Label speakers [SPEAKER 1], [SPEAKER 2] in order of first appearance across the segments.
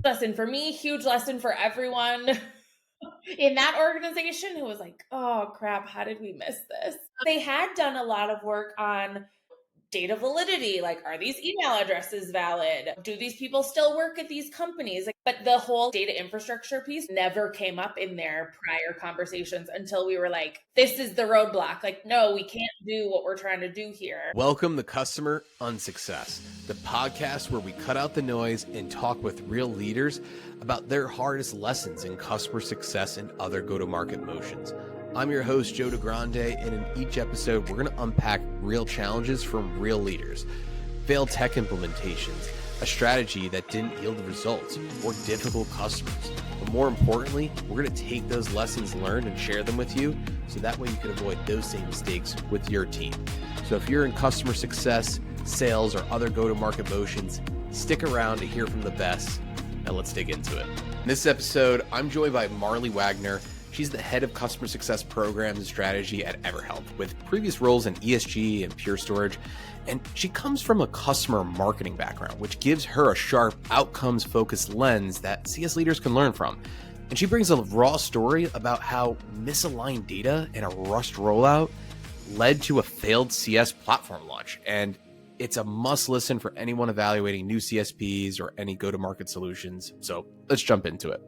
[SPEAKER 1] Lesson for me, huge lesson for everyone in that organization who was like, oh crap, how did we miss this? They had done a lot of work on data validity, like, are these email addresses valid? Do these people still work at these companies? Like, but the whole data infrastructure piece never came up in their prior conversations until we were like, this is the roadblock. Like, no, we can't do what we're trying to do here.
[SPEAKER 2] Welcome to Customer Unsuccess, the podcast where we cut out the noise and talk with real leaders about their hardest lessons in customer success and other go-to-market motions. I'm your host, Joe DeGrande, and in each episode, we're going to unpack real challenges from real leaders, failed tech implementations, a strategy that didn't yield results, or difficult customers. But more importantly, we're going to take those lessons learned and share them with you so that way you can avoid those same mistakes with your team. So if you're in customer success, sales, or other go-to-market motions, stick around to hear from the best, and let's dig into it. In this episode, I'm joined by Marlee Wagner. She's the head of customer success programs and strategy at EverHealth with previous roles in ESG and Pure Storage. And she comes from a customer marketing background, which gives her a sharp outcomes-focused lens that CS leaders can learn from. And she brings a raw story about how misaligned data and a rushed rollout led to a failed CS platform launch. And it's a must listen for anyone evaluating new CSPs or any go-to-market solutions. So let's jump into it.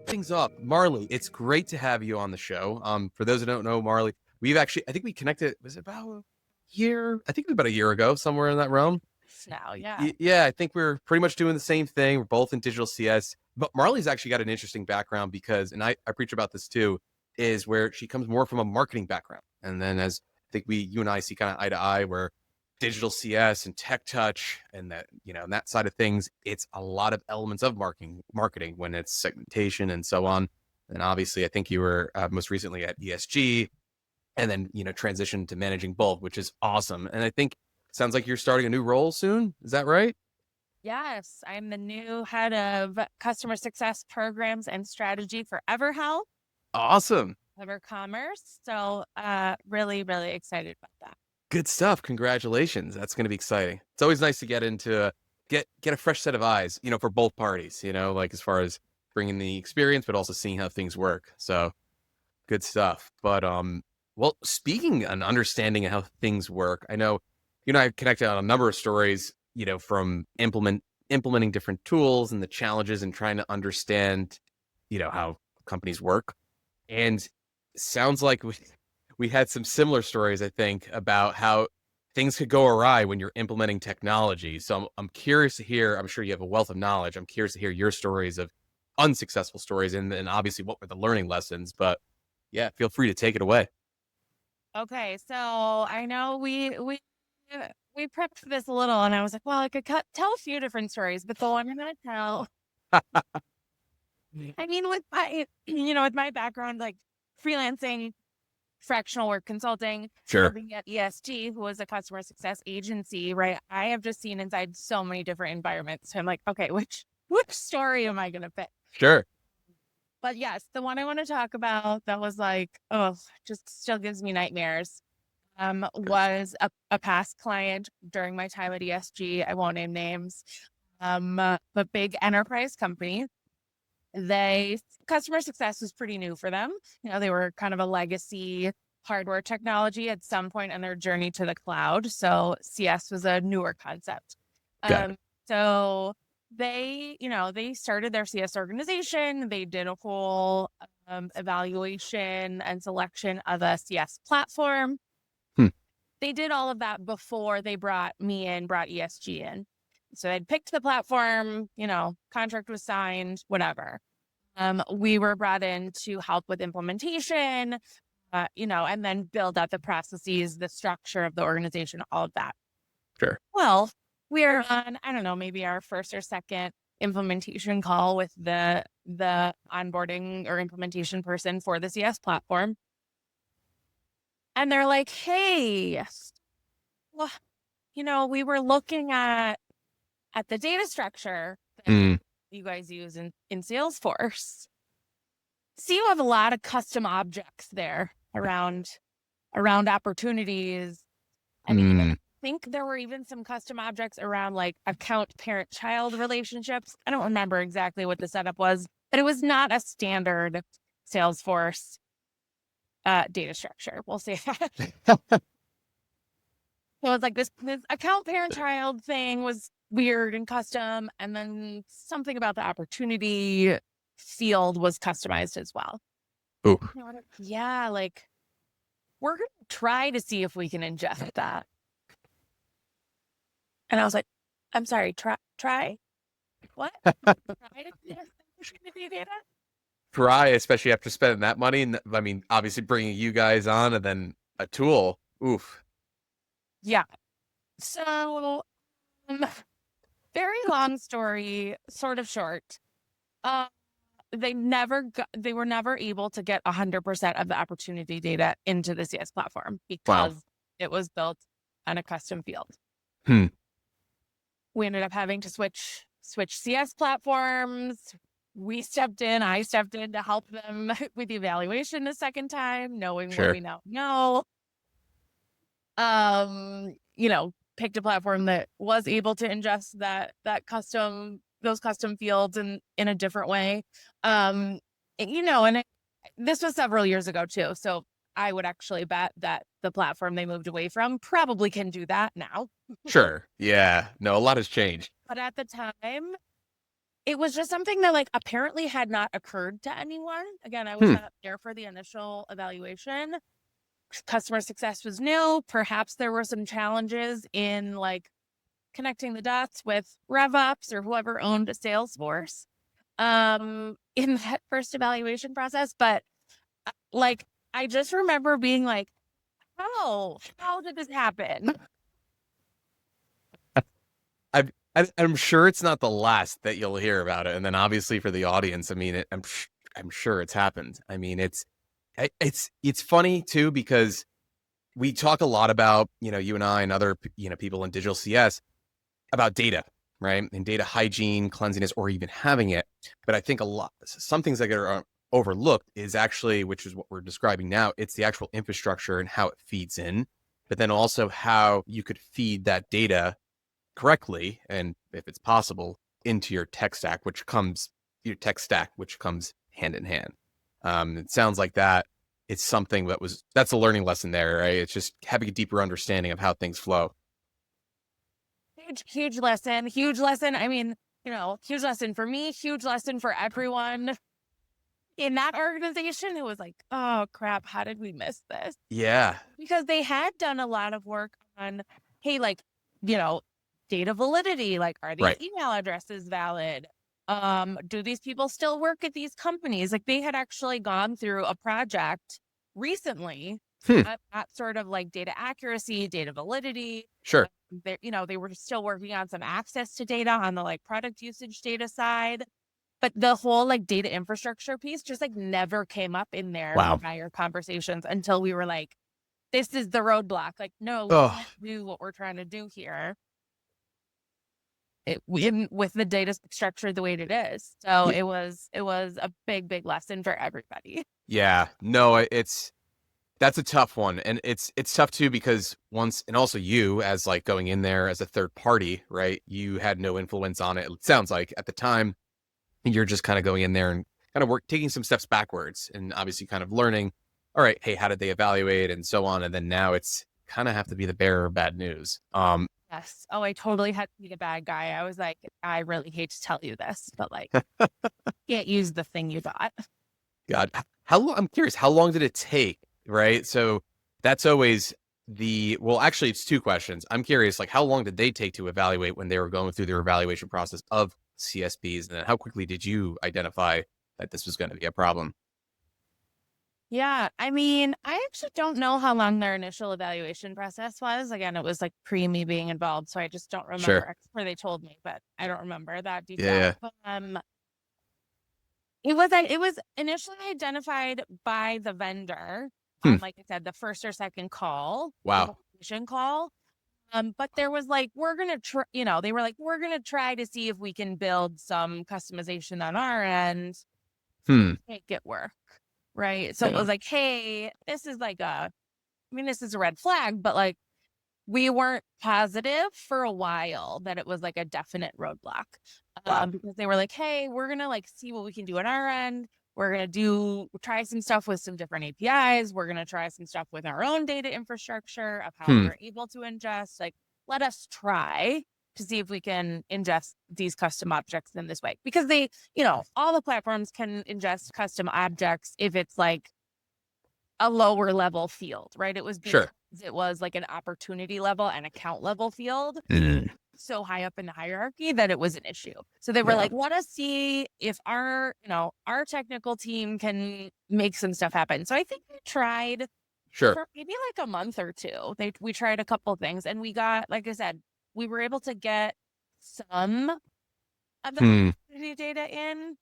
[SPEAKER 2] Things up, Marlee, it's great to have you on the show. For those who don't know, Marlee, I think we connected, was it about a year? I think it was about a year ago, somewhere in that realm.
[SPEAKER 3] Now, yeah.
[SPEAKER 2] Yeah, I think we're pretty much doing the same thing. We're both in digital CS, but Marlee's actually got an interesting background because, and I preach about this too, is where she comes more from a marketing background. And then as I think you and I see kind of eye to eye where digital CS and tech touch and that, and that side of things, it's a lot of elements of marketing when it's segmentation and so on. And obviously I think you were most recently at ESG and then, transitioned to managing both, which is awesome. And I think sounds like you're starting a new role soon. Is that right?
[SPEAKER 3] Yes, I'm the new head of customer success programs and strategy for EverHealth.
[SPEAKER 2] Awesome.
[SPEAKER 3] EverCommerce. So really, really excited about that.
[SPEAKER 2] Good stuff. Congratulations. That's going to be exciting. It's always nice to get a fresh set of eyes, for both parties, like as far as bringing the experience, but also seeing how things work. So good stuff. But, well, speaking and understanding how things work, I know, I've connected on a number of stories, from implementing different tools and the challenges and trying to understand, how companies work. And sounds like we had some similar stories, I think, about how things could go awry when you're implementing technology. So I'm curious to hear, I'm sure you have a wealth of knowledge. I'm curious to hear your stories of unsuccessful stories and obviously what were the learning lessons, but yeah, feel free to take it away.
[SPEAKER 3] Okay. So I know we prepped for this a little and I was like, well, I could tell a few different stories, but the one I'm going to tell, I mean, with my background, like freelancing, fractional work consulting,
[SPEAKER 2] Sure.
[SPEAKER 3] Being at ESG, who was a customer success agency, right? I have just seen inside so many different environments. So I'm like, okay, which story am I going to pick?
[SPEAKER 2] Sure.
[SPEAKER 3] But yes, the one I want to talk about that was like, just still gives me nightmares, was a past client during my time at ESG. I won't name names, but big enterprise company. Customer success was pretty new for them. They were kind of a legacy hardware technology at some point in their journey to the cloud. So CS was a newer concept. So they started their CS organization. They did a whole evaluation and selection of a CS platform. They did all of that before they brought ESG in. So they'd picked the platform, contract was signed, whatever. We were brought in to help with implementation, and then build out the processes, the structure of the organization, all of that.
[SPEAKER 2] Sure.
[SPEAKER 3] Well, we are on, I don't know, maybe our first or second implementation call with the onboarding or implementation person for the CS platform. And they're like, hey, well, we were looking at the data structure that you guys use in Salesforce. See, you have a lot of custom objects there around opportunities and think there were even some custom objects around like account parent-child relationships. I don't remember exactly what the setup was, but it was not a standard Salesforce data structure. We'll say that. So it's like this account parent-child thing was weird and custom, and then something about the opportunity field was customized as well.
[SPEAKER 2] Ooh.
[SPEAKER 3] Yeah, like we're going to try to see if we can ingest that. And I was like, I'm sorry, try? What? Try to ingest opportunity data?
[SPEAKER 2] Try, especially after spending that money. And I mean, obviously bringing you guys on and then a tool. Oof.
[SPEAKER 3] Yeah. So, very long story, sort of short. They were never able to get 100% of the opportunity data into the CS platform because it was built on a custom field. We ended up having to switch CS platforms. I stepped in to help them with the evaluation the second time, knowing what we now know. Picked a platform that was able to ingest those custom fields in a different way. This was several years ago too. So I would actually bet that the platform they moved away from probably can do that now.
[SPEAKER 2] Sure. Yeah. No, a lot has changed.
[SPEAKER 3] But at the time, it was just something that like apparently had not occurred to anyone. Again, I was not there for the initial evaluation. Customer success was new. Perhaps there were some challenges in like connecting the dots with RevOps or whoever owned a Salesforce in that first evaluation process. But like, I just remember being like, oh, how did this happen?
[SPEAKER 2] I'm sure it's not the last that you'll hear about it. And then obviously for the audience, I mean, I'm sure it's happened. I mean, it's funny too, because we talk a lot about, you and I and other, people in digital CS about data, right? And data hygiene, cleanliness, or even having it. But I think some things that are overlooked is actually, which is what we're describing now, it's the actual infrastructure and how it feeds in, but then also how you could feed that data correctly, and if it's possible, into your tech stack, which comes hand in hand. It sounds like that it's something that's a learning lesson there, right? It's just having a deeper understanding of how things flow.
[SPEAKER 3] Huge lesson. I mean, huge lesson for me, huge lesson for everyone in that organization who was like, oh crap, how did we miss this?
[SPEAKER 2] Yeah.
[SPEAKER 3] Because they had done a lot of work on, hey, like, data validity, like, are these email addresses valid? Do these people still work at these companies? Like, they had actually gone through a project recently at sort of like data accuracy, data validity.
[SPEAKER 2] Sure.
[SPEAKER 3] They were still working on some access to data on the like product usage data side. But the whole like data infrastructure piece just like never came up in their prior conversations until we were like, this is the roadblock. Like, no, we can't do what we're trying to do here. With the data structure the way it is. So it was a big lesson for everybody.
[SPEAKER 2] Yeah, no, that's a tough one. And it's tough too, because and also you as like going in there as a third party, right? You had no influence on it. It sounds like at the time you're just kind of going in there and kind of taking some steps backwards and obviously kind of learning, all right, hey, how did they evaluate and so on. And then now it's kind of have to be the bearer of bad news.
[SPEAKER 3] Yes. Oh, I totally had to be the bad guy. I was like, I really hate to tell you this, but like, can't use the thing you got.
[SPEAKER 2] God, I'm curious, how long did it take? Right. So that's always actually it's two questions. I'm curious, like, how long did they take to evaluate when they were going through their evaluation process of CSPs? And then how quickly did you identify that this was going to be a problem?
[SPEAKER 3] Yeah, I mean, I actually don't know how long their initial evaluation process was. Again, it was like pre me being involved, so I just don't remember. Or they told me, but I don't remember that detail.
[SPEAKER 2] Yeah.
[SPEAKER 3] But, it was initially identified by the vendor on, like I said, the first or second call.
[SPEAKER 2] Wow.
[SPEAKER 3] Call. But there was like, we're gonna try. They were like, we're gonna try to see if we can build some customization on our end. Make it work. Right. So it was like, hey, this is a red flag, but like, we weren't positive for a while that it was like a definite roadblock. Because they were like, hey, we're going to like see what we can do on our end. We're going to try some stuff with some different APIs. We're going to try some stuff with our own data infrastructure of how we're able to ingest. Like, let us try to see if we can ingest these custom objects in this way. Because they, all the platforms can ingest custom objects if it's like a lower level field, right? It was because it was like an opportunity level and account level field. So high up in the hierarchy that it was an issue. So they were like, let us see if our technical team can make some stuff happen. So I think we tried for maybe like a month or two. We tried a couple of things, and we got, like I said, we were able to get some of the data in,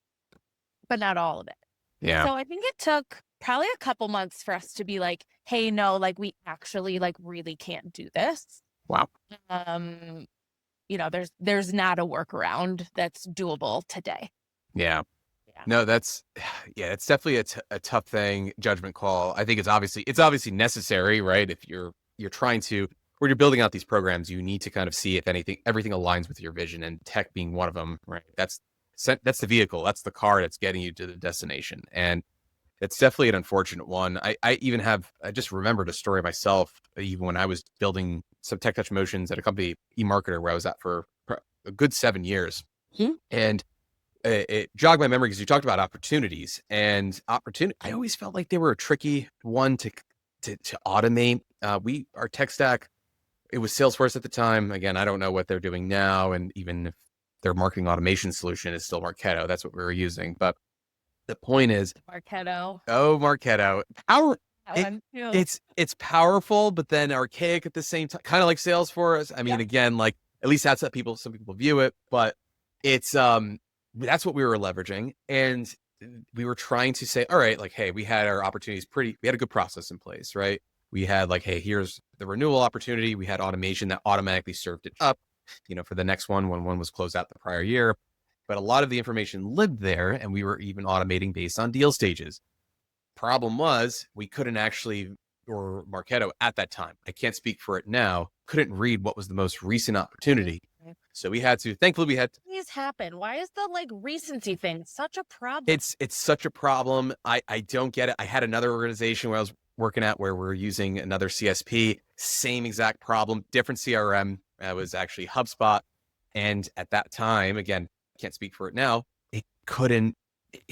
[SPEAKER 3] but not all of it.
[SPEAKER 2] Yeah.
[SPEAKER 3] So I think it took probably a couple months for us to be like, hey, no, like we actually like really can't do this.
[SPEAKER 2] Wow.
[SPEAKER 3] There's not a workaround that's doable today.
[SPEAKER 2] Yeah. No, it's definitely a tough thing, judgment call. I think it's obviously necessary, right? If you're trying to, when you're building out these programs, you need to kind of see if everything aligns with your vision, and tech being one of them, right? That's the vehicle, that's the car that's getting you to the destination. And it's definitely an unfortunate one. I just remembered a story myself, even when I was building some tech touch motions at a company, eMarketer, where I was at for a good 7 years. And it jogged my memory because you talked about opportunities, and I always felt like they were a tricky one to automate. Our tech stack, it was Salesforce at the time. Again, I don't know what they're doing now. And even if their marketing automation solution is still Marketo, that's what we were using. But the point is,
[SPEAKER 3] Marketo.
[SPEAKER 2] Oh, Marketo. It's powerful, but then archaic at the same time, kind of like Salesforce. I mean, again, like at least that's how some people view it, but it's that's what we were leveraging. And we were trying to say, all right, like, hey, we had our opportunities we had a good process in place, right? We had like, hey, here's the renewal opportunity. We had automation that automatically served it up, for the next one when one was closed out the prior year. But a lot of the information lived there, and we were even automating based on deal stages. Problem was, we couldn't actually, or Marketo at that time, I can't speak for it now, couldn't read what was the most recent opportunity. So thankfully we had.
[SPEAKER 3] These happen. Why is the like recency thing such a problem?
[SPEAKER 2] It's such a problem. I don't get it. I had another organization where I was working at where we're using another CSP, same exact problem, different CRM. It was actually HubSpot. And at that time, again, can't speak for it now, it couldn't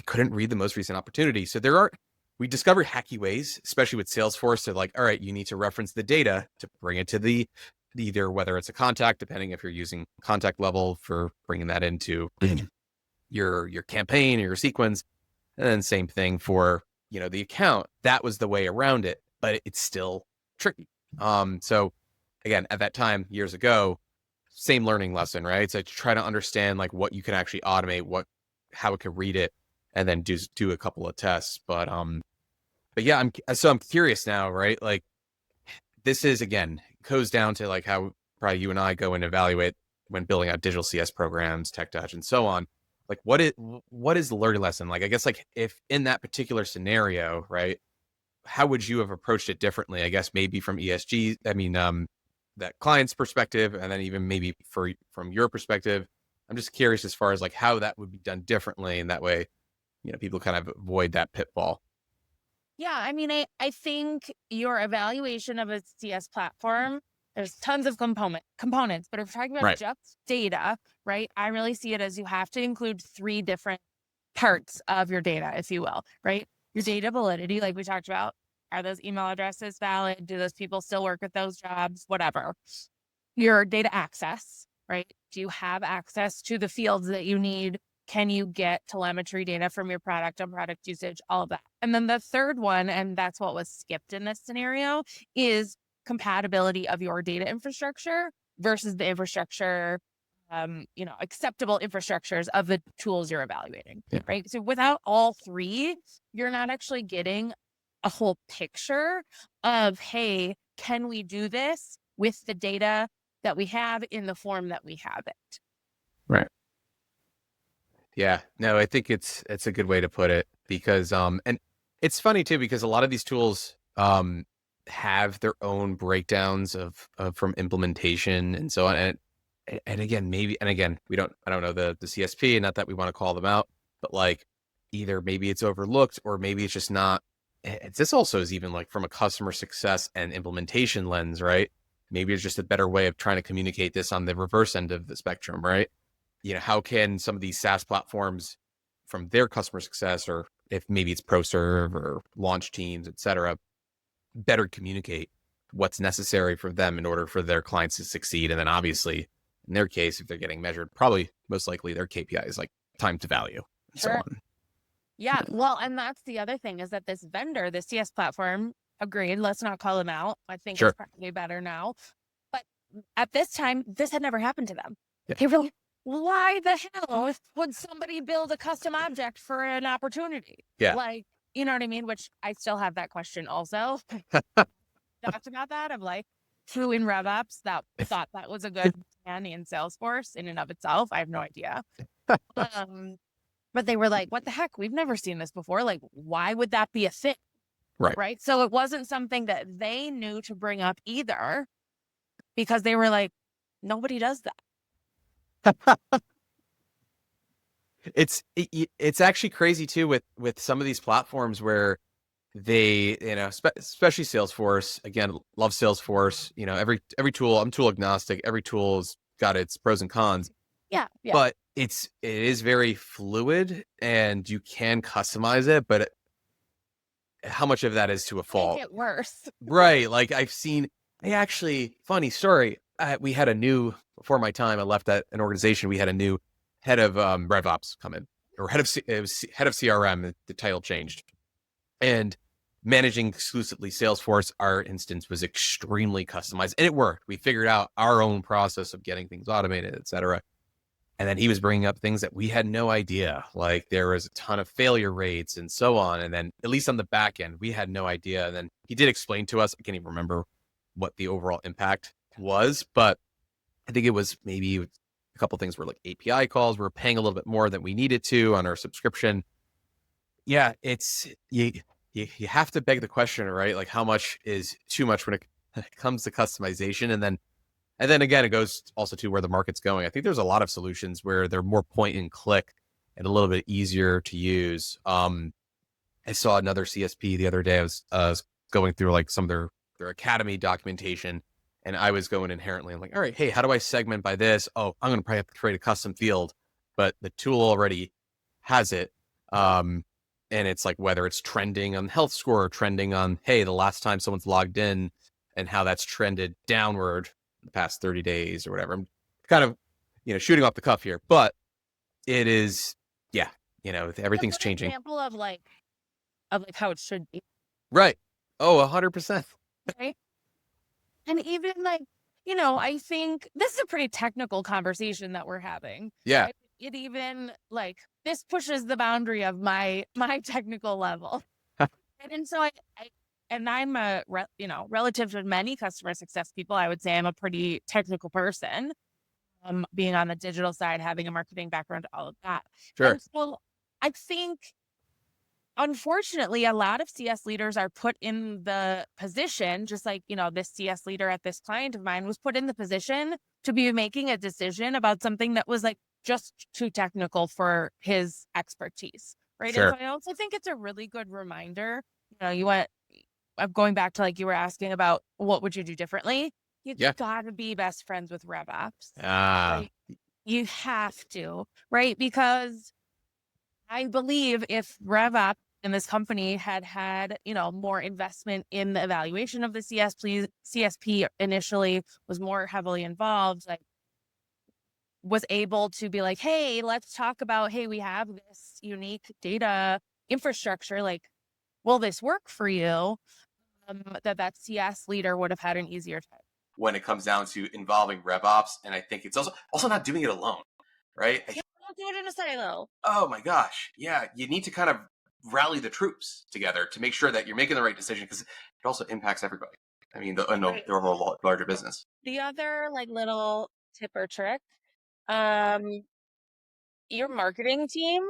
[SPEAKER 2] read the most recent opportunity. So we discovered hacky ways, especially with Salesforce. They're like, all right, you need to reference the data to bring it to either whether it's a contact, depending if you're using contact level for bringing that into your campaign or your sequence. And then same thing for, the account. That was the way around it, but it's still tricky. So again, at that time, years ago, same learning lesson, right? So try to understand like what you can actually automate, how it can read it, and then do a couple of tests. But yeah, I'm curious now, right? Like this is, again, goes down to like how probably you and I go and evaluate when building out digital CS programs, tech touch, and so on. Like what is the learning lesson? Like, I guess like if in that particular scenario, right, how would you have approached it differently? I guess maybe from ESG, that client's perspective, and then even maybe from your perspective. I'm just curious as far as like how that would be done differently, and that way, people kind of avoid that pitfall.
[SPEAKER 3] Yeah, I mean, I think your evaluation of a CS platform, there's tons of components, but if we're talking about just data, right, I really see it as you have to include 3 different parts of your data, if you will, right? Your data validity, like we talked about. Are those email addresses valid? Do those people still work at those jobs? Whatever. Your data access, right? Do you have access to the fields that you need? Can you get telemetry data from your product on product usage? All of that. And then the third one, and that's what was skipped in this scenario, is compatibility of your data infrastructure versus the infrastructure, acceptable infrastructures of the tools you're evaluating, right? So without all 3, you're not actually getting a whole picture of, hey, can we do this with the data that we have in the form that we have it?
[SPEAKER 2] Right. Yeah, no, I think it's a good way to put it, because and it's funny too, because a lot of these tools, have their own breakdowns of from implementation and so on. And again, maybe, and again, I don't know the CSP, and not that we want to call them out, but like either maybe it's overlooked or maybe it's just not. This also is even like from a customer success and implementation lens, right? Maybe it's just a better way of trying to communicate this on the reverse end of the spectrum, right? How can some of these SaaS platforms from their customer success, or if maybe it's ProServe or launch teams, et cetera, better communicate what's necessary for them in order for their clients to succeed. And then obviously in their case, if they're getting measured, probably most likely their KPI is like time to value and so on.
[SPEAKER 3] Yeah. Well, and that's the other thing is that this vendor, the CS platform, agreed, let's not call them out. I think
[SPEAKER 2] Sure.
[SPEAKER 3] it's probably better now. But at this time, this had never happened to them.
[SPEAKER 2] Yeah.
[SPEAKER 3] They were like, why the hell would somebody build a custom object for an opportunity?
[SPEAKER 2] Yeah.
[SPEAKER 3] Like, you know what I mean? Which I still have that question also. Talked about that of like who in RevOps that thought that was a good plan in Salesforce in and of itself. I have no idea. But they were like, what the heck? We've never seen this before. Like, why would that be a thing?
[SPEAKER 2] Right.
[SPEAKER 3] Right. So it wasn't something that they knew to bring up either, because they were like, nobody does that.
[SPEAKER 2] It's actually crazy too with some of these platforms where they, especially Salesforce, again, love Salesforce, every tool, I'm tool agnostic. Every tool's got its pros and cons.
[SPEAKER 3] Yeah.
[SPEAKER 2] But it is very fluid and you can customize it, but how much of that is to a fault?
[SPEAKER 3] Make it worse.
[SPEAKER 2] Right. Like funny story. We had before my time, I left an organization. We had a new head of RevOps come in, or head of CRM. The title changed, and managing exclusively Salesforce. Our instance was extremely customized, and it worked. We figured out our own process of getting things automated, et cetera. And then he was bringing up things that we had no idea. Like there was a ton of failure rates and so on. And then at least on the back end, we had no idea. And then he did explain to us, I can't even remember what the overall impact was, but I think it was maybe a couple of things were like API calls. We're paying a little bit more than we needed to on our subscription. Yeah, it's you have to beg the question, right? Like how much is too much when it comes to customization? And then again, it goes also to where the market's going. I think there's a lot of solutions where they're more point and click and a little bit easier to use. I saw another CSP the other day. I was going through like some of their academy documentation, and I was going inherently. I'm like, all right, hey, how do I segment by this? Oh, I'm going to probably have to create a custom field, but the tool already has it. And it's like whether it's trending on health score or trending on, hey, the last time someone's logged in and how that's trended downward the past 30 days or whatever. I'm kind of, shooting off the cuff here, but it is, everything's changing.
[SPEAKER 3] Example of like how it should be.
[SPEAKER 2] Right. Oh, 100%.
[SPEAKER 3] Right. And even like, I think this is a pretty technical conversation that we're having.
[SPEAKER 2] Yeah.
[SPEAKER 3] Right? It even like this pushes the boundary of my technical level. And so I'm relative to many customer success people, I would say I'm a pretty technical person. Being on the digital side, having a marketing background, all of that.
[SPEAKER 2] Sure.
[SPEAKER 3] And so I think, unfortunately, a lot of CS leaders are put in the position, just like, this CS leader at this client of mine was put in the position to be making a decision about something that was like just too technical for his expertise. Right.
[SPEAKER 2] Sure.
[SPEAKER 3] And so I also think it's a really good reminder. I'm going back to like you were asking about what would you do differently? You gotta be best friends with RevOps. Right? You have to, right? Because I believe if RevOps in this company had more investment in the evaluation of the CSP initially, was more heavily involved, like was able to be like, hey, let's talk about, hey, we have this unique data infrastructure. Like, will this work for you? That CS leader would have had an easier time.
[SPEAKER 2] When it comes down to involving RevOps, and I think it's also not doing it alone, right?
[SPEAKER 3] Don't do it in a silo.
[SPEAKER 2] Oh my gosh, yeah, you need to kind of rally the troops together to make sure that you're making the right decision, because it also impacts everybody. I mean, the whole larger business.
[SPEAKER 3] The other like little tip or trick, your marketing team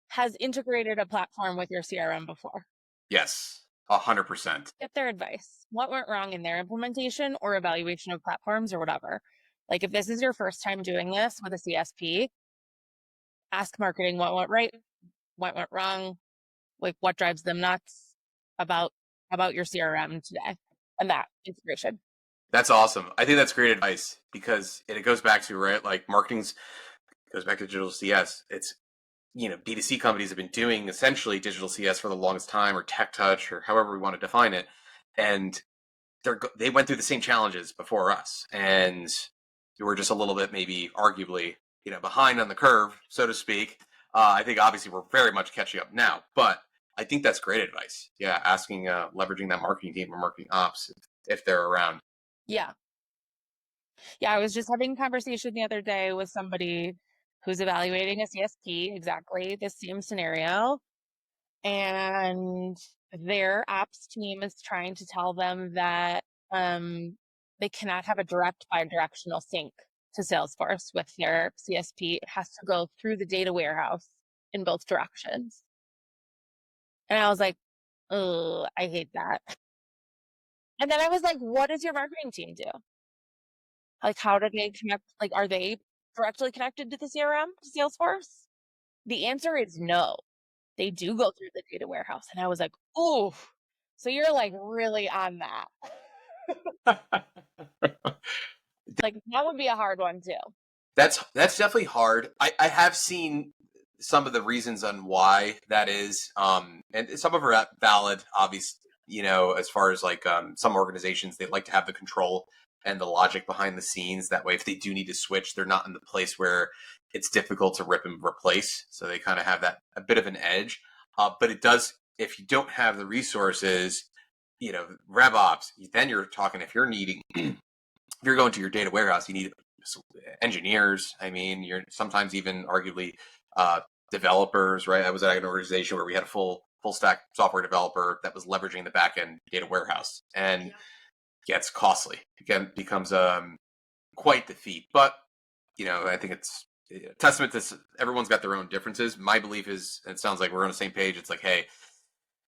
[SPEAKER 3] has integrated a platform with your CRM before.
[SPEAKER 2] Yes. 100%.
[SPEAKER 3] Get their advice. What went wrong in their implementation or evaluation of platforms or whatever? Like if this is your first time doing this with a CSP, ask marketing what went right, what went wrong, like what drives them nuts about your CRM today and that integration.
[SPEAKER 2] That's awesome. I think that's great advice because it goes back to, right, like marketing's goes back to digital CS. It's, D2C companies have been doing essentially digital CS for the longest time, or tech touch, or however we want to define it. And they went through the same challenges before us. And we're just a little bit, maybe arguably, behind on the curve, so to speak. I think obviously we're very much catching up now, but I think that's great advice. Yeah. Asking, leveraging that marketing team or marketing ops if they're around.
[SPEAKER 3] Yeah. Yeah. I was just having a conversation the other day with somebody who's evaluating a CSP, exactly the same scenario. And their ops team is trying to tell them that they cannot have a direct bi-directional sync to Salesforce with their CSP. It has to go through the data warehouse in both directions. And I was like, oh, I hate that. And then I was like, what does your marketing team do? Like, how do they connect? Like, are they directly connected to the CRM, to Salesforce? The answer is no. They do go through the data warehouse. And I was like, oh, so you're like really on that. Like, that would be a hard one too.
[SPEAKER 2] That's definitely hard. I have seen some of the reasons on why that is, and some of them are valid. Obviously, as far as like some organizations, they like to have the control and the logic behind the scenes. That way, if they do need to switch, they're not in the place where it's difficult to rip and replace. So they kind of have that a bit of an edge. But it does, if you don't have the resources, RevOps, then you're talking, if you're needing, if you're going to your data warehouse, you need engineers. I mean, you're sometimes even arguably developers, right? I was at an organization where we had a full stack software developer that was leveraging the back end data warehouse, and gets costly. Again, becomes quite the feat. But I think it's a testament to everyone's got their own differences. My belief is, it sounds like we're on the same page. It's like, hey,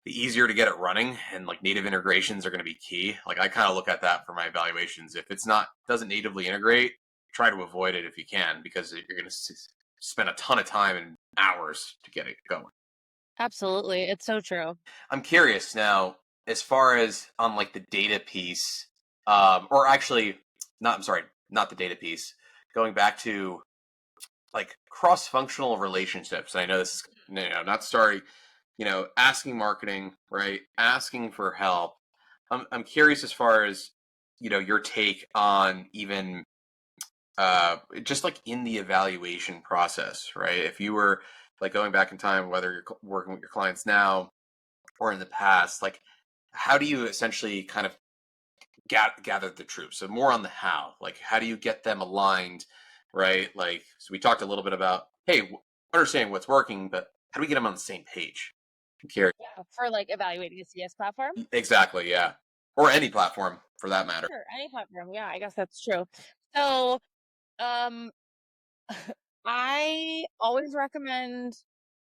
[SPEAKER 2] the easier to get it running, and like native integrations are going to be key. Like I kind of look at that for my evaluations. If it's doesn't natively integrate, try to avoid it if you can, because you're going to spend a ton of time and hours to get it going.
[SPEAKER 3] Absolutely. It's so true.
[SPEAKER 2] I'm curious now, as far as on like the data piece, or actually, I'm sorry, not the data piece. Going back to like cross-functional relationships. And I know this is not starting, asking marketing, right? Asking for help. I'm curious as far as your take on even just like in the evaluation process, right? If you were like going back in time, whether you're working with your clients now or in the past, like how do you essentially kind of gather the troops? So more on the how, like how do you get them aligned, right? Like, so we talked a little bit about, hey, understanding what's working, but how do we get them on the same page? I'm curious.
[SPEAKER 3] Yeah. For like evaluating a CS platform.
[SPEAKER 2] Exactly, yeah, or any platform for that matter.
[SPEAKER 3] Sure, any platform. Yeah, I guess that's true. So, um, I always recommend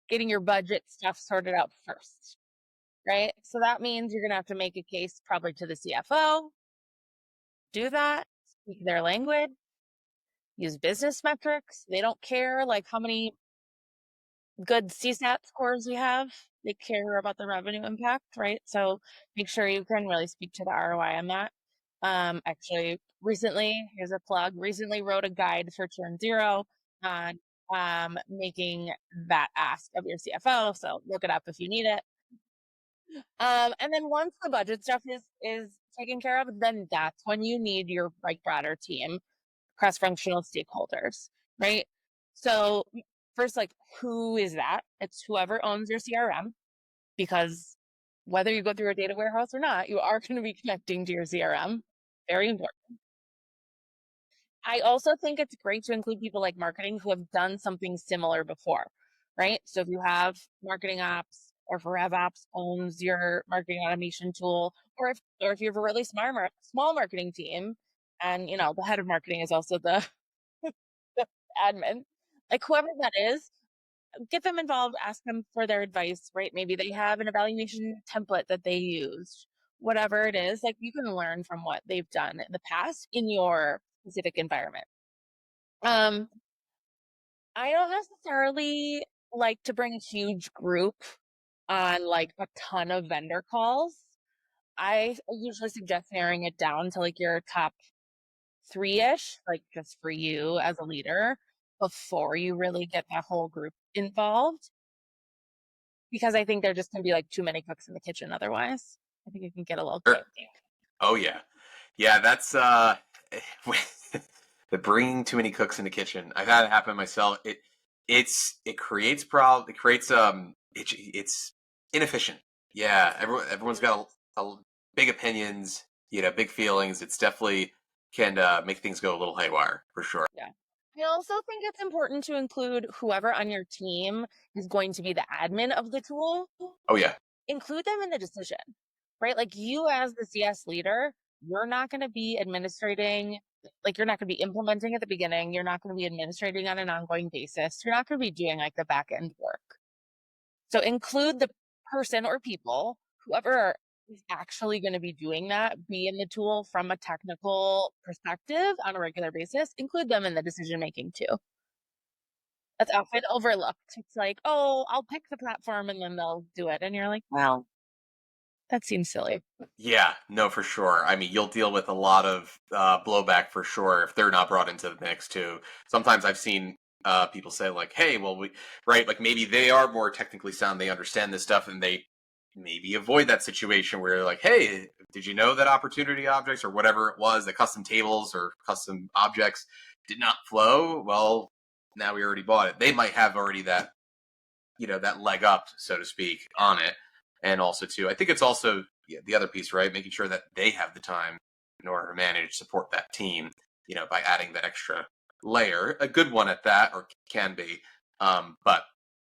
[SPEAKER 3] getting your budget stuff sorted out first, right? So that means you're gonna have to make a case probably to the CFO, do that, speak their language, use business metrics. They don't care like how many good CSAT scores you have. They care about the revenue impact, right? So make sure you can really speak to the ROI on that. Actually, recently, here's a plug, recently wrote a guide for Churn Zero on making that ask of your CFO. So look it up if you need it. And then once the budget stuff is taken care of, then that's when you need your like broader team, cross-functional stakeholders, right? So first, like, who is that? It's whoever owns your CRM, because whether you go through a data warehouse or not, you are going to be connecting to your CRM. Very important. I also think it's great to include people like marketing who have done something similar before, right? So if you have marketing ops, or if RevOps owns your marketing automation tool, or if you have a really small marketing team, and the head of marketing is also the the admin, like whoever that is, get them involved, ask them for their advice, right? Maybe they have an evaluation template that they use, whatever it is, like you can learn from what they've done in the past in your specific environment. Um, I don't necessarily like to bring a huge group on like a ton of vendor calls. I usually suggest narrowing it down to like your top three-ish, like just for you as a leader before you really get that whole group involved. Because I think there just can be like too many cooks in the kitchen otherwise. I think it can get a little
[SPEAKER 2] Sure.
[SPEAKER 3] chaotic.
[SPEAKER 2] Oh yeah. Yeah, that's the bringing too many cooks in the kitchen. I've had it happen myself. It creates it's inefficient. Yeah, everyone's got big opinions, big feelings. It's definitely can make things go a little haywire for sure.
[SPEAKER 3] Yeah. I also think it's important to include whoever on your team is going to be the admin of the tool.
[SPEAKER 2] Oh yeah.
[SPEAKER 3] Include them in the decision, right? Like you as the CS leader, you're not going to be administrating, like you're not going to be implementing at the beginning. You're not going to be administrating on an ongoing basis. You're not going to be doing like the back end work. So include the person or people, whoever is actually going to be doing that, be in the tool from a technical perspective on a regular basis, include them in the decision making too. That's often overlooked. It's like, oh, I'll pick the platform and then they'll do it. And you're like, well, that seems silly.
[SPEAKER 2] Yeah, no, for sure. I mean, you'll deal with a lot of blowback for sure if they're not brought into the mix too. Sometimes I've seen people say like, "Hey, well, right, like maybe they are more technically sound, they understand this stuff, and they maybe avoid that situation where they're like, hey, did you know that opportunity objects or whatever it was, the custom tables or custom objects did not flow? Well, now we already bought it. They might have already that that leg up, so to speak, on it. And also too, I think it's also the other piece, right? Making sure that they have the time in order to manage, support that team, by adding that extra layer, a good one at that, or can be, but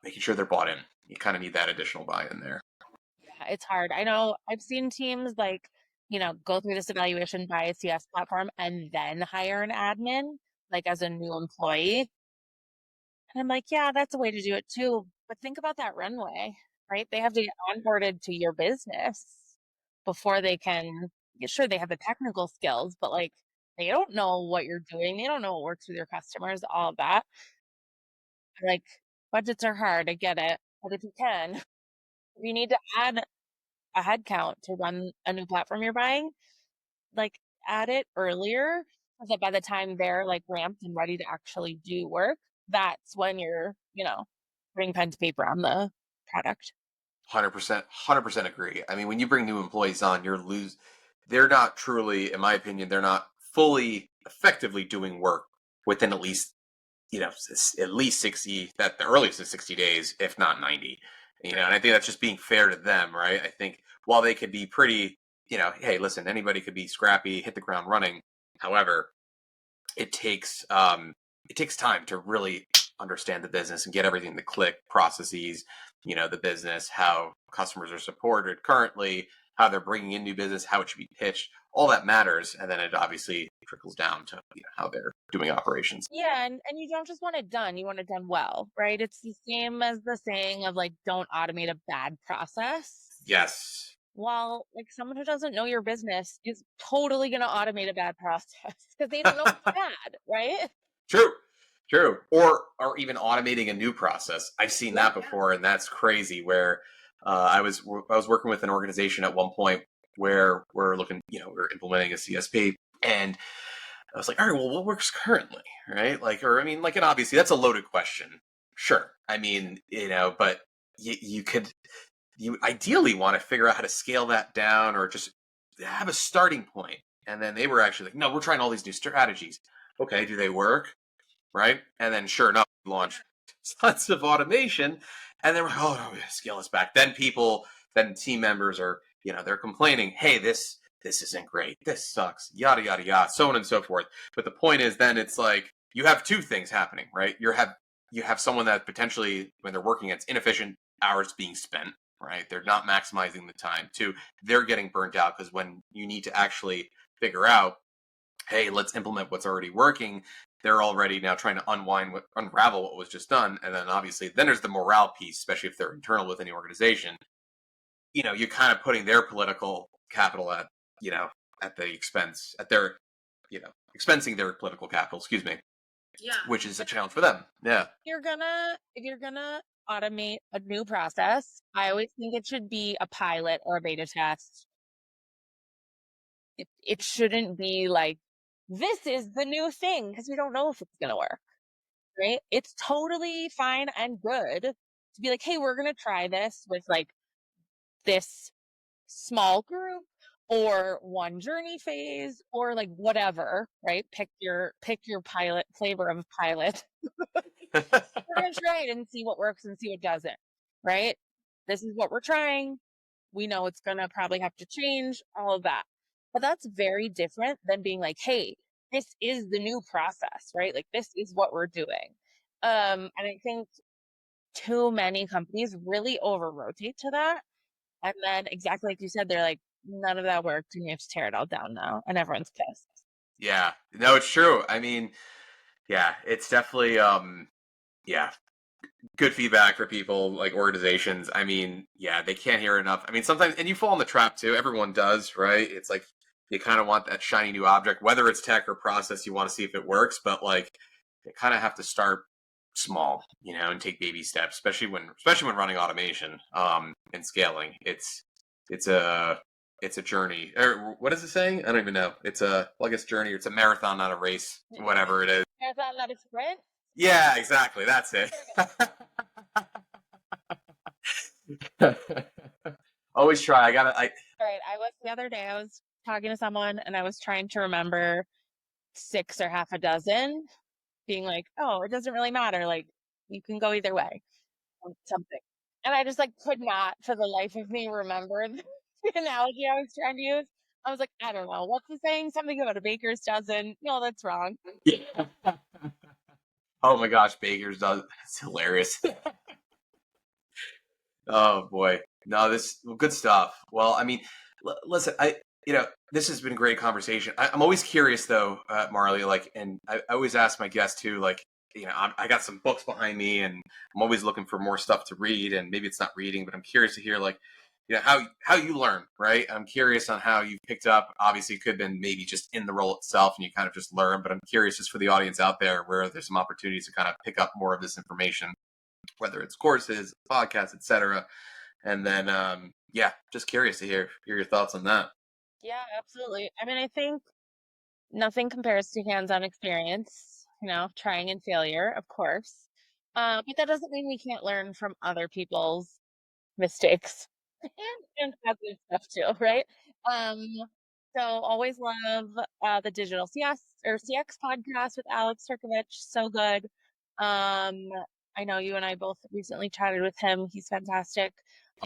[SPEAKER 2] making sure they're bought in. You kind of need that additional buy-in there.
[SPEAKER 3] Yeah, it's hard. I know I've seen teams like, go through this evaluation by a CS platform and then hire an admin, like as a new employee. And I'm like, yeah, that's a way to do it too. But think about that runway, right? They have to get onboarded to your business before they can, yeah, sure, they have the technical skills, but like they don't know what you're doing. They don't know what works with your customers, all of that. Like budgets are hard. I get it. But if you can, if you need to add a head count to run a new platform you're buying, like add it earlier so that by the time they're like ramped and ready to actually do work, that's when you're, bring pen to paper on the product.
[SPEAKER 2] 100% agree. I mean, when you bring new employees on, they're not truly, in my opinion, they're not fully effectively doing work within at least, at least 60, that the earliest is 60 days, if not 90, and I think that's just being fair to them, right? I think while they could be pretty, hey, listen, anybody could be scrappy, hit the ground running. However, it takes time to really understand the business and get everything to click, processes, the business, how customers are supported currently, how they're bringing in new business, how it should be pitched. All that matters, and then it obviously trickles down to how they're doing operations.
[SPEAKER 3] Yeah, and you don't just want it done, you want it done well, right? It's the same as the saying of like, don't automate a bad process.
[SPEAKER 2] Yes.
[SPEAKER 3] While like someone who doesn't know your business is totally going to automate a bad process because they don't know it's bad, right?
[SPEAKER 2] True. True. Or even automating a new process. I've seen
[SPEAKER 3] Yeah.
[SPEAKER 2] that before, and that's crazy. Where I was working with an organization at one point where we're looking, we're implementing a CSP, and I was like, all right, well, what works currently, right? Like, or I mean, like, and obviously that's a loaded question. Sure. I mean, but you ideally want to figure out how to scale that down or just have a starting point. And then they were actually like, no, we're trying all these new strategies. Okay, do they work? Right? And then sure enough, we launched tons of automation. And they were like, oh, no, we gotta scale this back. Then team members are, they're complaining, hey, this isn't great. This sucks. Yada, yada, yada, so on and so forth. But the point is then it's like you have two things happening, right? You have someone that potentially, when they're working, it's inefficient hours being spent, right? They're not maximizing the time. Two, they're getting burnt out because when you need to actually figure out, hey, let's implement what's already working, they're already now trying to unravel what was just done. And then obviously, then there's the morale piece, especially if they're internal within the organization. You're kind of putting their political capital at the expense, expensing their political capital, excuse me. Yeah. Which is a challenge for them. Yeah.
[SPEAKER 3] If you're gonna automate a new process, I always think it should be a pilot or a beta test. It shouldn't be like, this is the new thing, because we don't know if it's gonna work, right? It's totally fine and good to be like, hey, we're gonna try this with like this small group or one journey phase or like whatever, right? Pick your pilot flavor of pilot. We're gonna try it and see what works and see what doesn't, right? This is what we're trying. We know it's gonna probably have to change, all of that. But that's very different than being like, hey, this is the new process, right? Like this is what we're doing. And I think too many companies really over rotate to that. And then exactly like you said, they're like, none of that worked and you have to tear it all down now. And everyone's pissed.
[SPEAKER 2] Yeah. No, it's true. I mean, yeah, it's definitely yeah, good feedback for people, like organizations. I mean, yeah, they can't hear enough. I mean, sometimes, and you fall in the trap too. Everyone does, right? It's like you kind of want that shiny new object, whether it's tech or process. You want to see if it works, but like you kind of have to start small, and take baby steps, especially when running automation and scaling. It's a journey. Or what is it saying? I don't even know. It's a, well, I guess journey. It's a marathon, not a race. Whatever it is.
[SPEAKER 3] Marathon, not a sprint.
[SPEAKER 2] Yeah, exactly. That's it. Always try.
[SPEAKER 3] All right. The other day, I was talking to someone and I was trying to remember 6 or half a dozen, being like, oh, it doesn't really matter. Like, you can go either way on something. And I just like could not for the life of me remember the analogy I was trying to use. I was like, I don't know. What's the saying? Something about a baker's dozen. No, that's wrong.
[SPEAKER 2] Yeah. Oh my gosh, baker's dozen. It's hilarious. Oh boy. No, good stuff. Well, I mean, listen, this has been a great conversation. I'm always curious though, Marley, like, and I always ask my guests too, like, I got some books behind me and I'm always looking for more stuff to read, and maybe it's not reading, but I'm curious to hear like, how you learn, right? I'm curious on how you picked up. Obviously, it could have been maybe just in the role itself and you kind of just learn, but I'm curious just for the audience out there where there's some opportunities to kind of pick up more of this information, whether it's courses, podcasts, etc. And then, yeah, just curious to hear your thoughts on that.
[SPEAKER 3] Yeah, absolutely. I mean, I think nothing compares to hands-on experience, trying and failure, of course. But that doesn't mean we can't learn from other people's mistakes and positive stuff too, right? Um, so always love the digital CS or CX podcast with Alex Turkovich. So good. I know you and I both recently chatted with him. He's fantastic.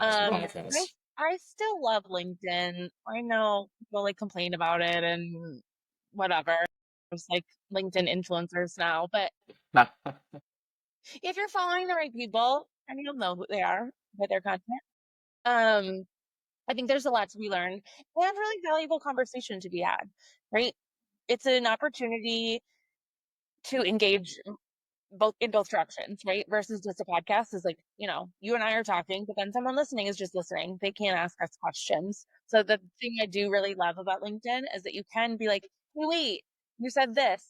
[SPEAKER 3] I still love LinkedIn. I know people like complain about it and whatever. There's like LinkedIn influencers now, but if you're following the right people, and you'll know who they are by their content, I think there's a lot to be learned and really valuable conversation to be had, right? It's an opportunity to engage in both directions, right? Versus just a podcast is like, you and I are talking, but then someone listening is just listening. They can't ask us questions. So the thing I do really love about LinkedIn is that you can be like, hey, wait, you said this.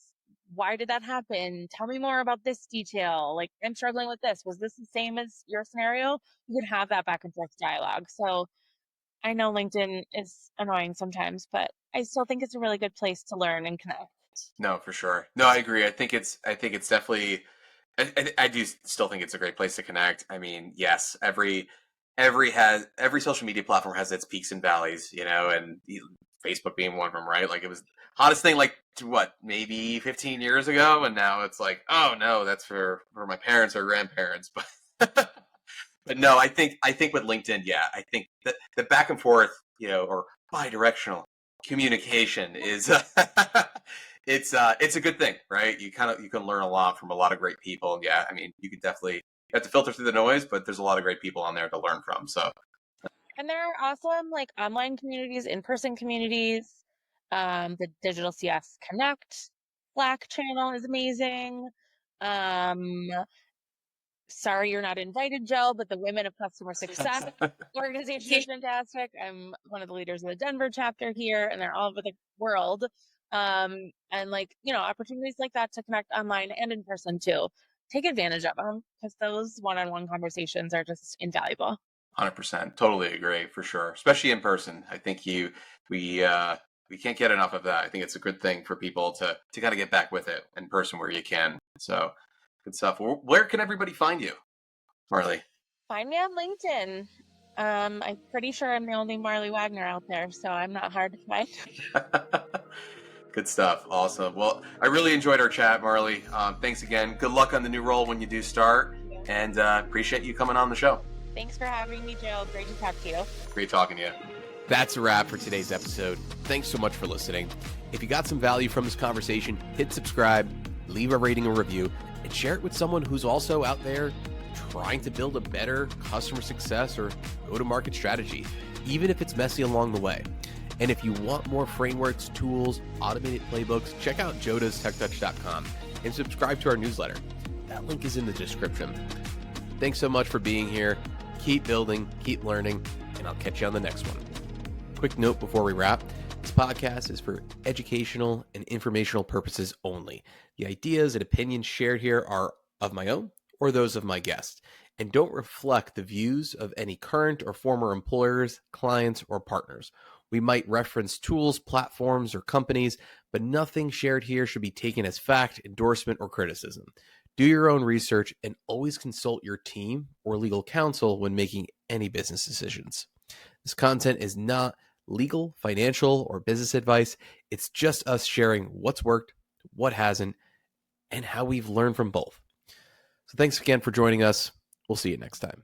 [SPEAKER 3] Why did that happen? Tell me more about this detail. Like, I'm struggling with this. Was this the same as your scenario? You can have that back and forth dialogue. So I know LinkedIn is annoying sometimes, but I still think it's a really good place to learn and connect.
[SPEAKER 2] No, for sure. No, I agree. I think it's definitely. I do still think it's a great place to connect. I mean, yes, every social media platform has its peaks and valleys, and Facebook being one of them, right? Like it was hottest thing like what, maybe 15 years ago, and now it's like, oh no, that's for my parents or grandparents. But but no, I think with LinkedIn, yeah, I think that the back and forth, or bi-directional communication is it's a good thing, right? You can learn a lot from a lot of great people. And yeah, I mean, you have to filter through the noise, but there's a lot of great people on there to learn from. So,
[SPEAKER 3] and there are awesome like online communities, in-person communities, the Digital CS Connect. Slack channel is amazing. Um, Sorry you're not invited, Joe, but the Women of Customer Success organization is fantastic. I'm one of the leaders of the Denver chapter here, and they're all over the world. And like, opportunities like that to connect online and in person too. Take advantage of them because those one-on-one conversations are just invaluable.
[SPEAKER 2] 100%. Totally agree, for sure. Especially in person. I think we can't get enough of that. I think it's a good thing for people to kind of get back with it in person where you can. So good stuff. Where can everybody find you, Marley?
[SPEAKER 3] Find me on LinkedIn. I'm pretty sure I'm the only Marlee Wagner out there, so I'm not hard to find.
[SPEAKER 2] Good stuff. Awesome. Well, I really enjoyed our chat, Marley. Thanks again. Good luck on the new role when you do start. And appreciate you coming on the show.
[SPEAKER 3] Thanks for having me, Joe. Great to talk to you.
[SPEAKER 2] Great talking to you. That's a wrap for today's episode. Thanks so much for listening. If you got some value from this conversation, hit subscribe, leave a rating or review, and share it with someone who's also out there trying to build a better customer success or go-to-market strategy, even if it's messy along the way. And if you want more frameworks, tools, automated playbooks, check out jodastechtouch.com and subscribe to our newsletter. That link is in the description. Thanks so much for being here. Keep building, keep learning, and I'll catch you on the next one. Quick note before we wrap. This podcast is for educational and informational purposes only. The ideas and opinions shared here are of my own or those of my guests, and don't reflect the views of any current or former employers, clients, or partners. We might reference tools, platforms, or companies, but nothing shared here should be taken as fact, endorsement, or criticism. Do your own research and always consult your team or legal counsel when making any business decisions. This content is not legal, financial, or business advice. It's just us sharing what's worked, what hasn't, and how we've learned from both. So thanks again for joining us. We'll see you next time.